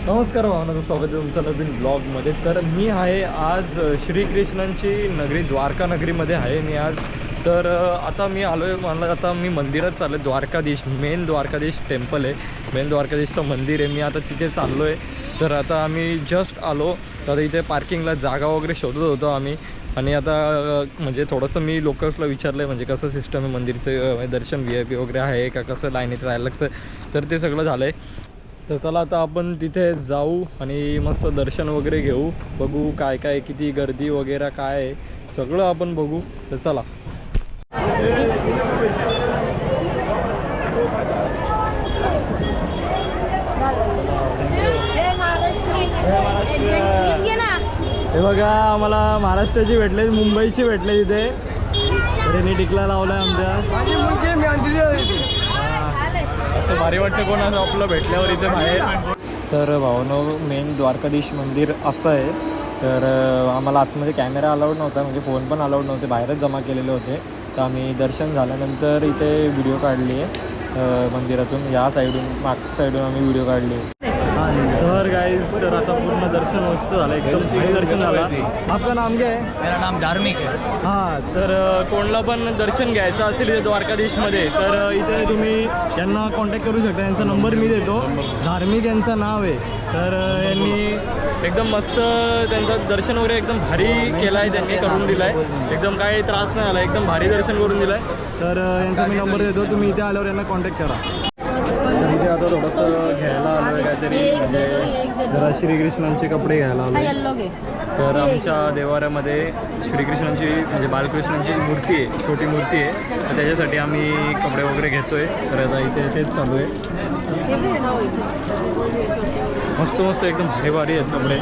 नमस्कार भावनाचं स्वागत आहे तुमचं नवीन ब्लॉगमध्ये. तर मी आहे आज श्रीकृष्णांची नगरी द्वारका नगरीमध्ये आहे मी आज. तर आता मी आलो आहे, मला आता मी मंदिरात चाललो आहे. द्वारकाधीश मेन द्वारकाधीश टेम्पल आहे, मेन द्वारकाधीशचं मंदिर आहे. मी आता तिथे चाललो आहे. तर आता आम्ही जस्ट आलो. तर इथे पार्किंगला जागा वगैरे शोधत होतो आम्ही. आणि आता म्हणजे थोडंसं मी लोकल्सला विचारलं आहे म्हणजे कसं सिस्टम आहे मंदिरचं, दर्शन VIP वगैरे आहे का, कसं लाईनीत राहायला लागतं. तर ते सगळं झालं आहे. तर चला आता आपण तिथे जाऊ आणि मस्त दर्शन वगैरे घेऊ, बघू काय काय किती गर्दी वगैरे काय आहे सगळं आपण बघू. तर चला. हे बघा आम्हाला महाराष्ट्राची भेटले, मुंबईची भेटले तिथे. रेनी टिकला लावलाय आमच्या. असं भारी वाटतं कोणाचं आपलं भेटल्यावर इथे बाहेर. तर भावनो मेन द्वारकाधीश मंदिर असं आहे. तर आम्हाला आतमध्ये कॅमेरा अलाउड नव्हता, म्हणजे फोन पण अलाउड नव्हते, बाहेरच जमा केलेले होते. तर आम्ही दर्शन झाल्यानंतर इथे व्हिडिओ काढली आहे मंदिरातून, या साईडून मागच्या साईडून आम्ही व्हिडिओ काढली आहे. तर गाइस, तर आता पूर्ण दर्शन मस्त झालं, एकदम भारी दर्शन झालं. आपलं नाम काय आहे? मेरा नाम धार्मिक है. हां, तर कोणाला पण दर्शन घ्यायचं असेल इथे द्वारकाधीशमध्ये तर इथे तुम्ही यांना कॉन्टॅक्ट करू शकता. यांचा नंबर मी देतो. धार्मिक यांचं नाव आहे. तर यांनी एकदम मस्त त्यांचं दर्शन वगैरे एकदम भारी केलं आहे, त्यांनी करून दिलं आहे. एकदम काही त्रास नाही आला, एकदम भारी दर्शन करून दिलं आहे. तर यांचा मी नंबर देतो, तुम्ही इथे आल्यावर यांना कॉन्टॅक्ट करा. तर इथे आता थोडंसं घ्यायला आलो आहे काहीतरी, म्हणजे जरा श्रीकृष्णांचे कपडे घ्यायला आलो. तर आमच्या देवाऱ्यामध्ये श्रीकृष्णांची म्हणजे बालकृष्णांची मूर्ती आहे, छोटी मूर्ती आहे. तर त्याच्यासाठी आम्ही कपडे वगैरे घेतो आहे. तर आता इथे तेच चालू आहे. मस्त मस्त एकदम भारी भारी आहेत कपडे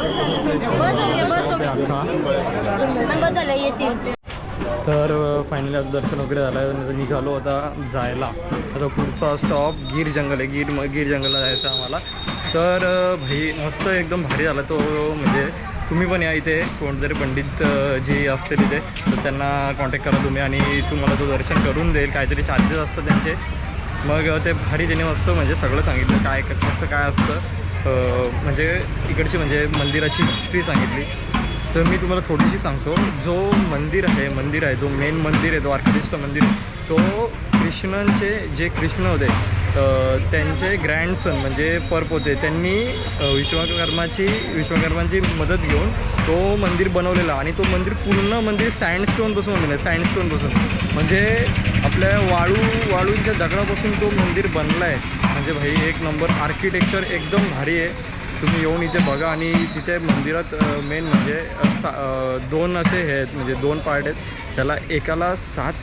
अख्खा. तर फायनली आता दर्शन वगैरे झालं आहे. निघालो आता जायला. आता पुढचा स्टॉप गीर जंगल आहे. गीर जंगलला जायचं आम्हाला. तर भाई मस्त एकदम भारी झाला तो. म्हणजे तुम्ही पण या इथे, कोणतरी पंडित जे असतील इथे तर त्यांना कॉन्टॅक्ट करा तुम्ही आणि तुम्हाला तो दर्शन करून देईल. काहीतरी चार्जेस असतात त्यांचे. मग ते भारी त्यांनी मस्त म्हणजे सगळं सांगितलं काय कसं काय असतं, म्हणजे इकडची म्हणजे मंदिराची हिस्ट्री सांगितली. तर मी तुम्हाला थोडीशी सांगतो. जो मंदिर आहे जो मेन मंदिर आहे द्वारकाधीशचं मंदिर, तो कृष्णांचे जे कृष्ण होते त्यांचे ग्रँडसन म्हणजे पर्प होते. त्यांनी विश्वकर्मांची मदत घेऊन तो मंदिर बनवलेला. आणि तो पूर्ण मंदिर सँडस्टोनपासून बनलेलं आहे. सँडस्टोनपासून म्हणजे आपल्या वाळूच्या दगडापासून तो मंदिर बनला आहे. म्हणजे भाई एक नंबर आर्किटेक्चर एकदम भारी आहे. तुम्ही येऊन इथे बघा. आणि तिथे मंदिरात मेन म्हणजे दोन असे हे आहेत, म्हणजे दोन पार्ट आहेत. त्याला एकाला 7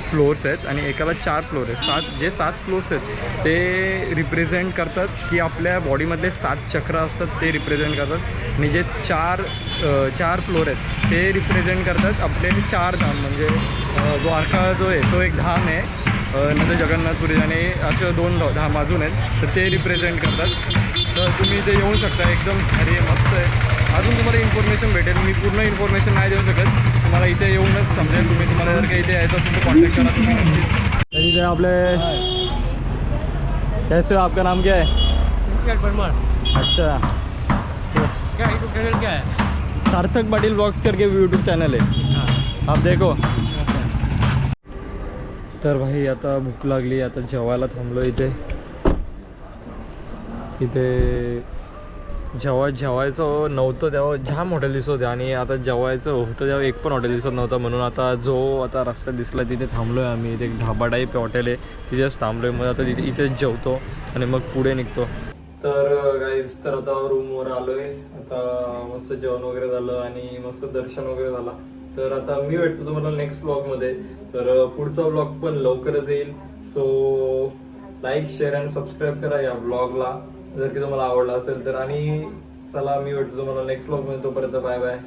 फ्लोअर्स आहेत आणि एकाला 4 फ्लोअर आहेत. जे 7 फ्लोअर्स आहेत ते रिप्रेझेंट करतात की आपल्या बॉडीमधले 7 चक्र असतात, ते रिप्रेझेंट करतात. आणि जे 4 फ्लोअर आहेत ते रिप्रेझेंट करतात आपले 4 धाम. म्हणजे द्वारका जो आहे तो एक धाम आहे, नंतर जगन्नाथपुरी आणि असे 2 धाम अजून आहेत. तर ते रिप्रेझेंट करतात. तर तुम्ही इथे येऊ शकता. एकदम भारी मस्त आहे. अजून तुम्हाला इन्फॉर्मेशन भेटेल. मी पूर्ण इन्फॉर्मेशन नाही देऊ शकत, तुम्हाला इथे येऊनच समजेल. तुम्हाला जर काही इथे यायचं असेल तर कॉन्टॅक्ट करा तुम्ही नक्कीच. तर इथे आपले कैसे हो, आपका नाम क्या है? परमार. अच्छा, क्या यूट्यूब चैनल क्या है? सार्थक पाटिल ब्लॉग्स करके यूट्यूब चॅनल आहे, आप देखो. तर भाई आता भूक लागली, आता जेवायला थांबलो इथे. जेवायचं नव्हतं तेव्हा जाम हॉटेल दिसत होते आणि आता जेवायचं होतं तेव्हा एक पण हॉटेल दिसत नव्हतं. म्हणून आता रस्त्यात दिसला तिथे थांबलो आहे आम्ही. इथे एक ढाबा टाईप हॉटेल आहे, तिथेच थांबलो आहे. मग आता इथेच जेवतो आणि मग पुढे निघतो. तर गाईज, तर आता रूमवर आलो आहे. आता मस्त जेवण वगैरे झालं आणि मस्त दर्शन वगैरे झाला. तर आता मी भेटतो तुम्हाला नेक्स्ट ब्लॉगमध्ये. तर पुढचा ब्लॉग पण लवकरच येईल. सो लाईक, शेअर आणि सबस्क्राईब करा या ब्लॉगला जर की तुम्हाला आवडला असेल तर. आणि चला, मी भेटतो तुम्हाला नेक्स्ट ब्लॉगमध्ये. तोपर्यंत बाय बाय.